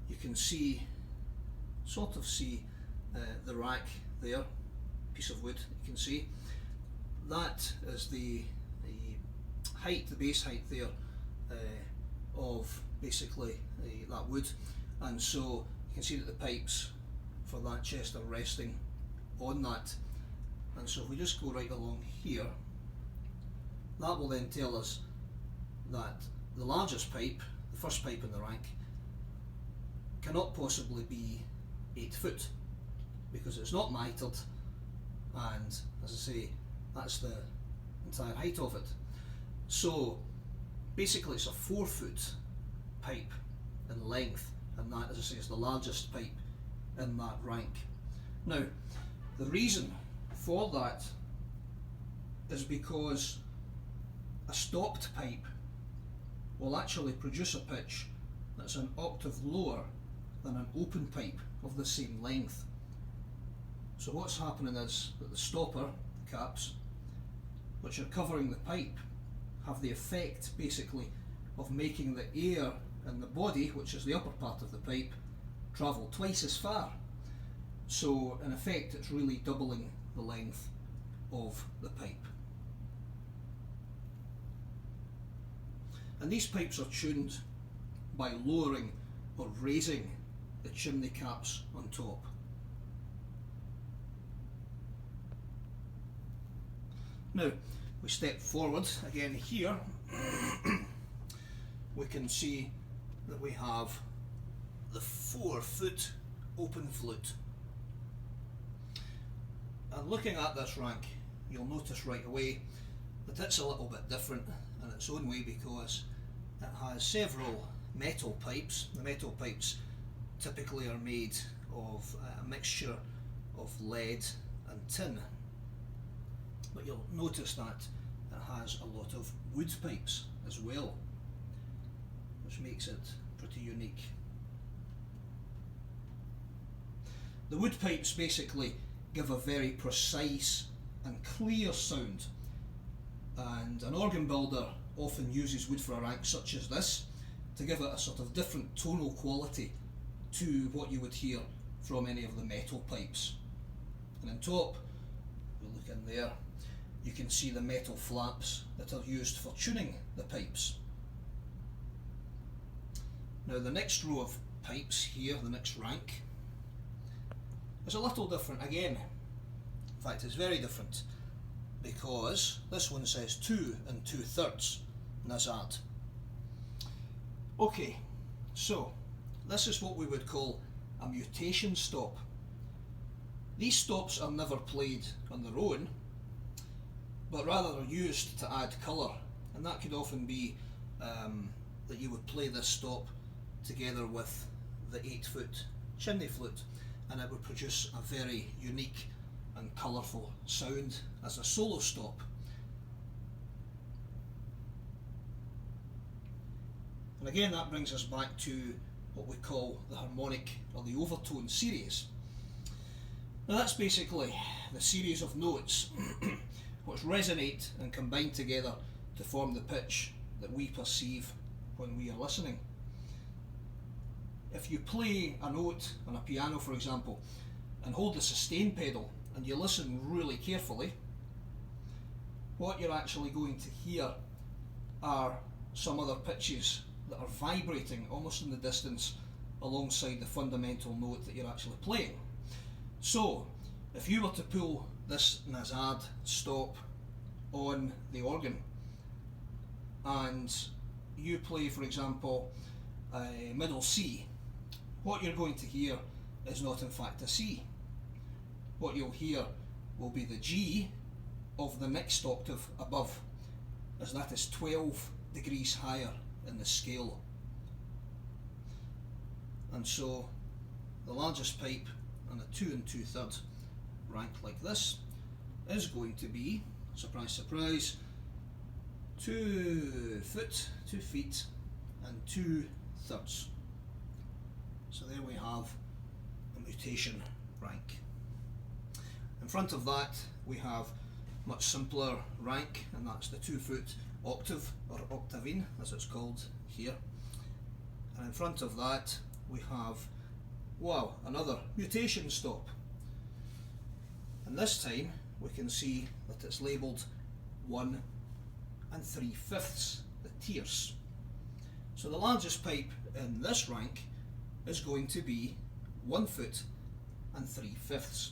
you can see, sort of see the rack there, piece of wood you can see. That is the height, the base height there of basically that wood, and so you can see that the pipes for that chest are resting on that. And so if we just go right along here, that will then tell us that the largest pipe, the first pipe in the rank, cannot possibly be 8 foot because it's not mitred, and as I say, that's the entire height of it. So basically it's a 4-foot pipe in length, and that, as I say, is the largest pipe in that rank. Now, the reason for that is because a stopped pipe will actually produce a pitch that's an octave lower than an open pipe of the same length. So what's happening is that the stopper, the caps, which are covering the pipe, have the effect basically of making the air in the body, which is the upper part of the pipe, travel twice as far. So in effect it's really doubling the length of the pipe. And these pipes are tuned by lowering or raising the chimney caps on top. Now we step forward again here, we can see that we have the 4-foot open flute. And looking at this rank, you'll notice right away that it's a little bit different in its own way, because it has several metal pipes. The metal pipes typically are made of a mixture of lead and tin, but you'll notice that it has a lot of wood pipes as well, which makes it pretty unique. The wood pipes basically give a very precise and clear sound, and an organ builder often uses wood for a rank such as this to give it a sort of different tonal quality to what you would hear from any of the metal pipes. And on top, we look in there, you can see the metal flaps that are used for tuning the pipes. Now the next row of pipes here, the next rank, is a little different again. In fact, it's very different, because this one says 2 2/3 Nazad. Okay, so this is what we would call a mutation stop. These stops are never played on their own, but rather are used to add colour, and that could often be that you would play this stop together with the 8-foot chimney flute, and it would produce a very unique and colourful sound as a solo stop. And again, that brings us back to what we call the harmonic or the overtone series. Now that's basically the series of notes which resonate and combine together to form the pitch that we perceive when we are listening. If you play a note on a piano, for example, and hold the sustain pedal and you listen really carefully, what you're actually going to hear are some other pitches that are vibrating almost in the distance alongside the fundamental note that you're actually playing. So if you were to pull this Nazad stop on the organ and you play, for example, a middle C, what you're going to hear is not in fact a C. What you'll hear will be the G of the next octave above, as that is 12 degrees higher in the scale. And so the largest pipe on a 2 2/3 rank like this is going to be, surprise surprise, 2 feet and 2/3. So there we have a mutation rank. In front of that we have much simpler rank, and that's the 2-foot octave, or octavine as it's called here. And in front of that we have, wow, another mutation stop. And this time we can see that it's labelled 1 3/5, the tierce. So the largest pipe in this rank is going to be 1 foot and 3/5.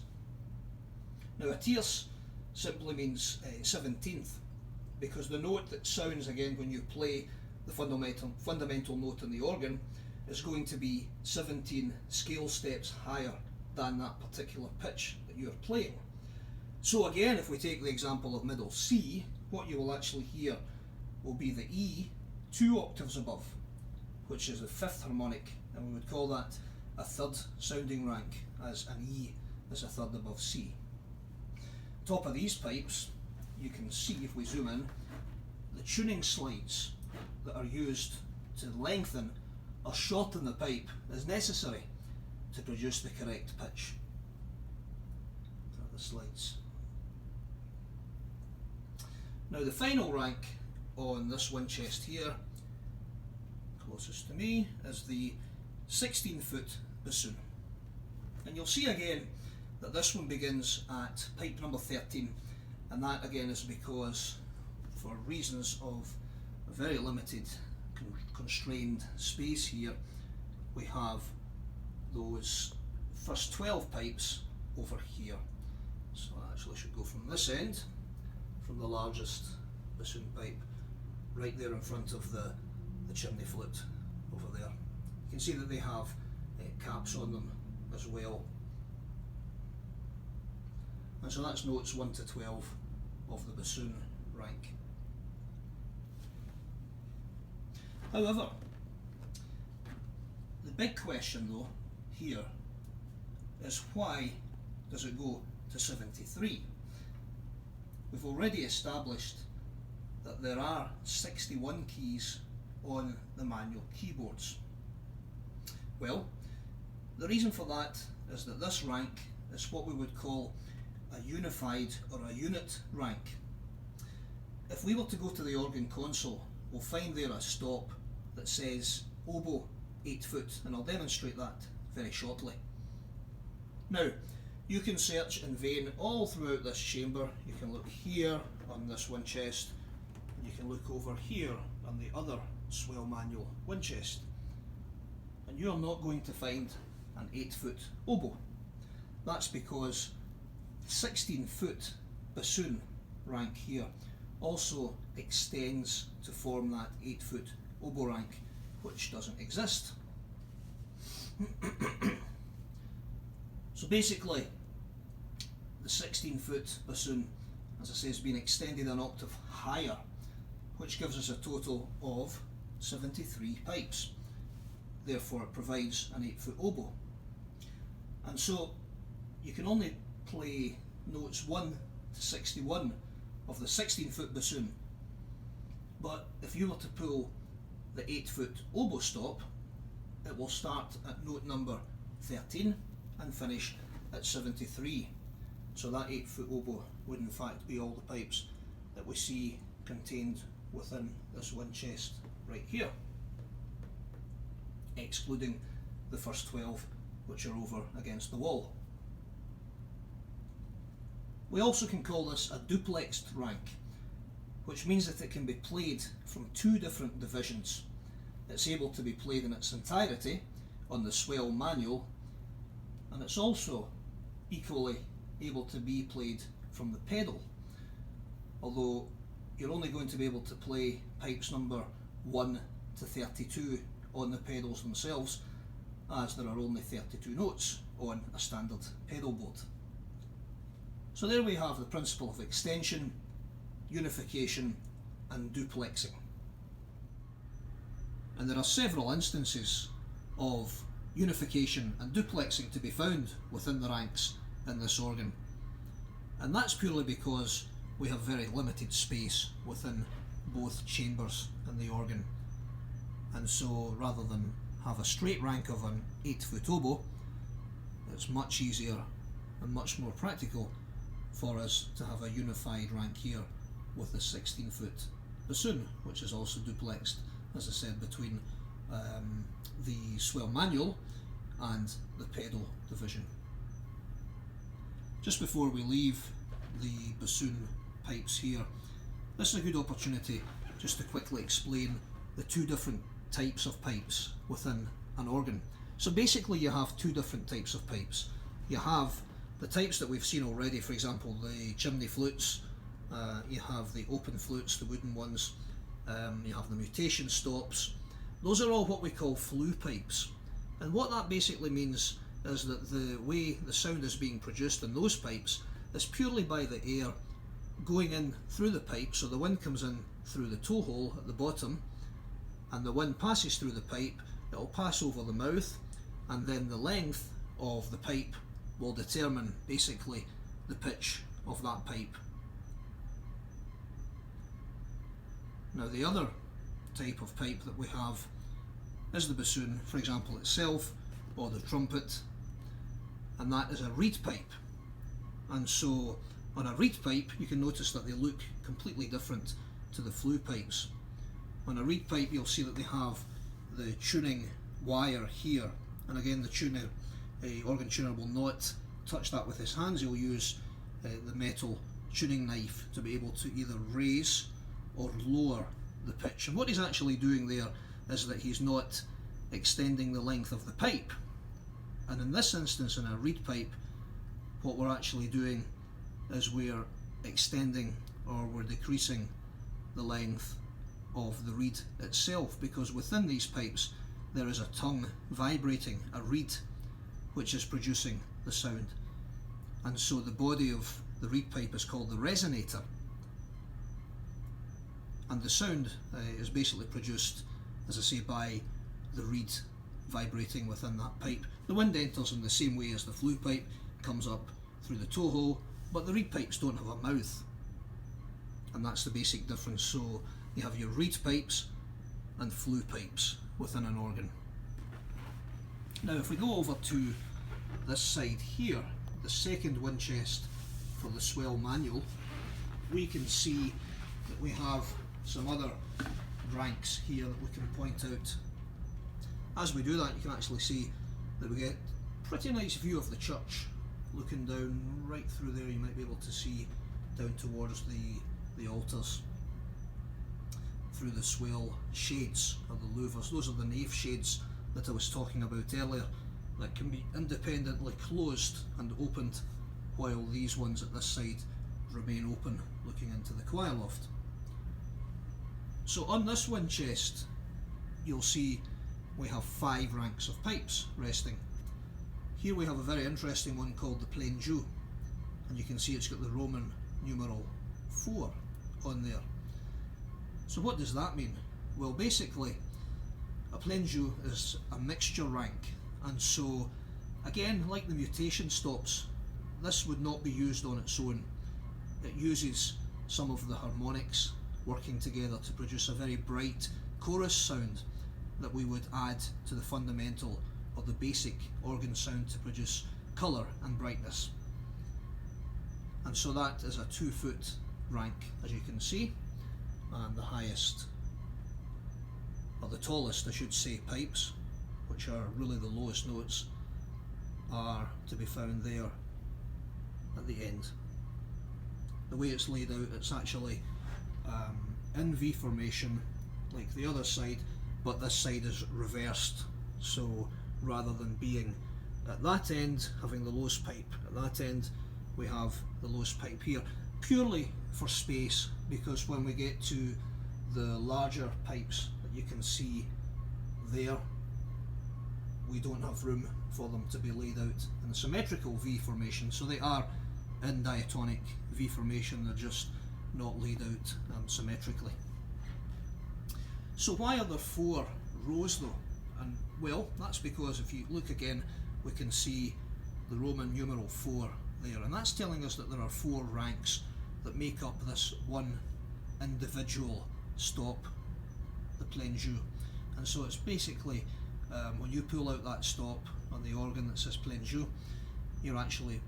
Now a tierce simply means 17th, because the note that sounds again when you play the fundamental note on the organ is going to be 17 scale steps higher than that particular pitch that you're playing. So again, if we take the example of middle C, what you will actually hear will be the E 2 octaves above, which is the fifth harmonic, and we would call that a third sounding rank, as an E is a third above C. Top of these pipes, you can see, if we zoom in, the tuning slides that are used to lengthen or shorten the pipe as necessary to produce the correct pitch. There are the slides. Now the final rank on this wind chest here, closest to me, is the 16-foot bassoon. And you'll see again that this one begins at pipe number 13, and that again is because, for reasons of a very limited constrained space here, we have those first 12 pipes over here. So I actually should go from this end, from the largest bassoon pipe, right there in front of the chimney flute over there. You can see that they have caps on them as well. And so that's notes 1 to 12 of the bassoon rank. However, the big question though here is, why does it go to 73? We've already established that there are 61 keys on the manual keyboards. Well, the reason for that is that this rank is what we would call a unified or a unit rank. If we were to go to the organ console, we'll find there a stop that says oboe 8 foot, and I'll demonstrate that very shortly. Now, you can search in vain all throughout this chamber. You can look here on this wind chest, and you can look over here on the other swell manual wind chest, and you're not going to find an 8-foot oboe. That's because 16-foot bassoon rank here also extends to form that 8-foot oboe rank, which doesn't exist. So basically, the 16-foot bassoon, as I say, has been extended an octave higher, which gives us a total of 73 pipes. Therefore it provides an 8-foot oboe. And so you can only play notes 1 to 61 of the 16-foot bassoon, but if you were to pull the 8-foot oboe stop, it will start at note number 13 and finish at 73. So that 8-foot oboe would in fact be all the pipes that we see contained within this wind chest right here, excluding the first 12 which are over against the wall. We also can call this a duplexed rank, which means that it can be played from two different divisions. It's able to be played in its entirety on the swell manual, and it's also equally able to be played from the pedal, although you're only going to be able to play pipes number 1 to 32 on the pedals themselves, as there are only 32 notes on a standard pedal board. So there we have the principle of extension, unification and duplexing. And there are several instances of unification and duplexing to be found within the ranks in this organ. And that's purely because we have very limited space within both chambers in the organ. And so rather than have a straight rank of an 8-foot oboe, it's much easier and much more practical for us to have a unified rank here with the 16-foot bassoon, which is also duplexed, as I said, between the swell manual and the pedal division. Just before we leave the bassoon pipes here, this is a good opportunity just to quickly explain the two different types of pipes within an organ. So basically you have two different types of pipes. You have the types that we've seen already, for example the chimney flutes, you have the open flutes, the wooden ones, you have the mutation stops. Those are all what we call flue pipes, and what that basically means is that the way the sound is being produced in those pipes is purely by the air going in through the pipe, so the wind comes in through the toe hole at the bottom, and the wind passes through the pipe, it will pass over the mouth, and then the length of the pipe will determine basically the pitch of that pipe. Now the other type of pipe that we have is the bassoon, for example, itself, or the trumpet, and that is a reed pipe. And so on a reed pipe you can notice that they look completely different to the flue pipes. On a reed pipe you'll see that they have the tuning wire here, and again the tuner, organ tuner will not touch that with his hands. He'll use the metal tuning knife to be able to either raise or lower the pitch. And what he's actually doing there is that he's not extending the length of the pipe. And in this instance, in a reed pipe, what we're actually doing is we're extending, or we're decreasing the length of the reed itself, because within these pipes there is a tongue vibrating, a reed, which is producing the sound. And so the body of the reed pipe is called the resonator, and the sound is basically produced, as I say, by the reed vibrating within that pipe. The wind enters in the same way as the flue pipe, comes up through the toe hole, but the reed pipes don't have a mouth, and that's the basic difference. So you have your reed pipes and flue pipes within an organ. Now if we go over to this side here, the second wind chest for the swell manual, we can see that we have some other ranks here that we can point out. As we do that, you can actually see that we get a pretty nice view of the church. Looking down right through there, you might be able to see down towards the altars through the swell shades of the louvers. Those are the nave shades that I was talking about earlier, that can be independently closed and opened, while these ones at this side remain open looking into the choir loft. So on this wind chest you'll see we have 5 ranks of pipes resting. Here we have a very interesting one called the plein jeu, and you can see it's got the Roman numeral 4 on there. So what does that mean? Well, basically a plein jeu is a mixture rank, and so again, like the mutation stops, this would not be used on its own. It uses some of the harmonics working together to produce a very bright chorus sound that we would add to the fundamental or the basic organ sound to produce colour and brightness. And so that is a 2-foot rank, as you can see, and the highest, or the tallest I should say, pipes, which are really the lowest notes, are to be found there at the end. The way it's laid out, it's actually in V formation like the other side, but this side is reversed. So rather than being at that end, having the lowest pipe at that end, we have the lowest pipe here, purely for space, because when we get to the larger pipes that you can see there, we don't have room for them to be laid out in a symmetrical V formation. So they are in diatonic V formation, they're just not laid out symmetrically. So why are there 4 rows though? And well, that's because if you look again, we can see the Roman numeral 4 there, and that's telling us that there are 4 ranks that make up this one individual stop, the plein jeu. And so it's basically when you pull out that stop on the organ that says plein jeu, you're actually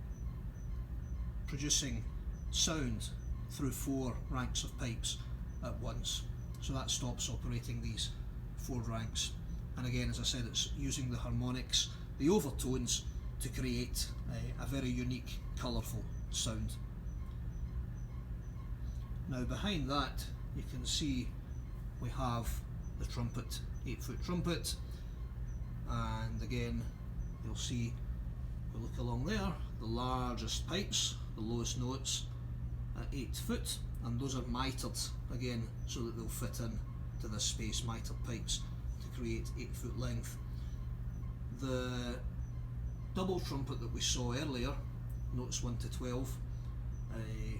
producing sound through 4 ranks of pipes at once. So that stops operating these 4 ranks. And again, as I said, it's using the harmonics, the overtones, to create a very unique, colourful sound. Now behind that you can see we have the trumpet, 8-foot trumpet, and again you'll see, if we look along there, the largest pipes, the lowest notes at 8 foot, and those are mitered again so that they'll fit in to this space, mitered pipes, to create 8-foot length. The double trumpet that we saw earlier, notes 1 to 12,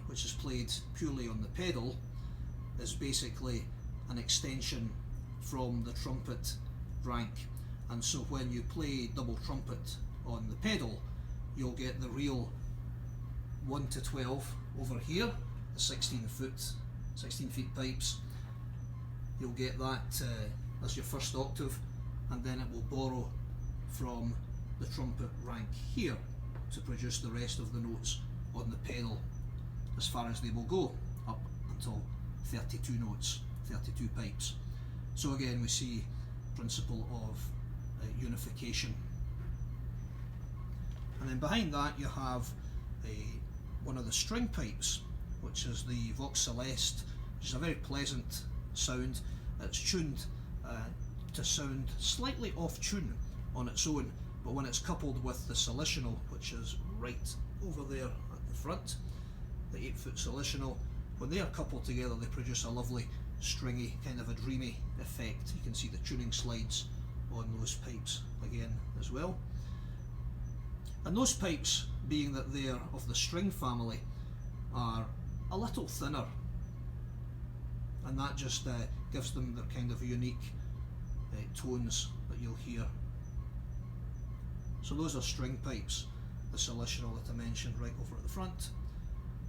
which is played purely on the pedal, is basically an extension from the trumpet rank, and so when you play double trumpet on the pedal, you'll get the real 1 to 12 over here, the 16 feet pipes. You'll get that as your first octave, and then it will borrow from the trumpet rank here to produce the rest of the notes on the pedal, as far as they will go, up until 32 notes, 32 pipes. So again we see principle of unification. And then behind that you have one of the string pipes, which is the Vox Celeste, which is a very pleasant sound. It's tuned to sound slightly off tune on its own, but when it's coupled with the solicional, which is right over there at the front, the 8-foot solicional, when they are coupled together they produce a lovely stringy, kind of a dreamy effect. You can see the tuning slides on those pipes again as well. And those pipes, being that they are of the string family, are a little thinner, and that just gives them their kind of unique tones that you'll hear. So those are string pipes, the solicional that I mentioned right over at the front,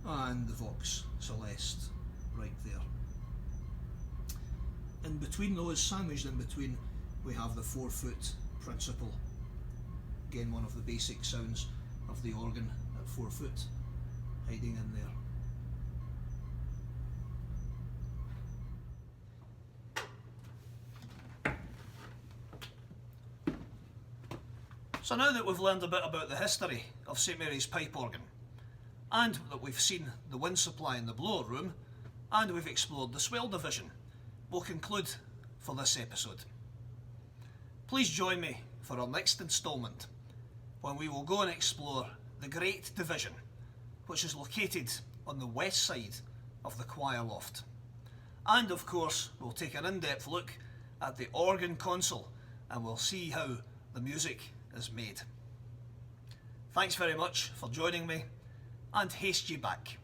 and the Vox Celeste right there. In between those, sandwiched in between, we have the 4-foot principle. Again, one of the basic sounds of the organ at 4 foot, hiding in there. So now that we've learned a bit about the history of St Mary's pipe organ, and that we've seen the wind supply in the blower room, and we've explored the swell division, we'll conclude for this episode. Please join me for our next instalment, when we will go and explore the Great Division, which is located on the west side of the choir loft. And of course, we'll take an in-depth look at the organ console, and we'll see how the music is made. Thanks very much for joining me, and haste ye back.